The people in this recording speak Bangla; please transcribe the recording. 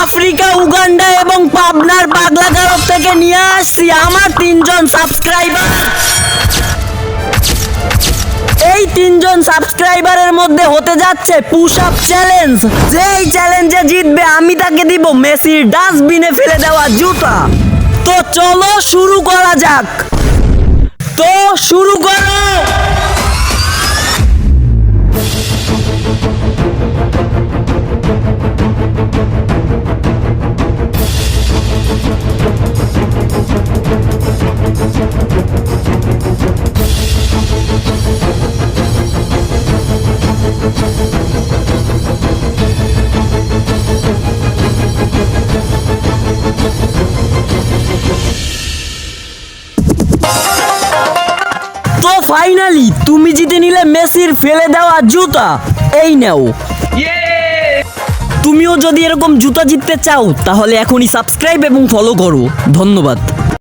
আফ্রিকা, উগান্ডা এবং পাবনার পাগলাগারদ থেকে নিয়ে আসছি আমার 3 জন সাবস্ক্রাইবার। এই 3 জন সাবস্ক্রাইবারের মধ্যে হতে যাচ্ছে পুশ আপ চ্যালেঞ্জ। যেই চ্যালেঞ্জে জিতবে আমি তাকে দিব মেসির ডাস্টবিনে ফেলে দেওয়া জুতা। তো চলো শুরু করা যাক। তো শুরু করো। তো ফাইনালি তুমি জিতে নিলে মেসির ফেলে দেওয়া জুতা। এই নাও। তুমিও যদি এরকম জুতা জিততে চাও তাহলে এখনই সাবস্ক্রাইব এবং ফলো করো। ধন্যবাদ।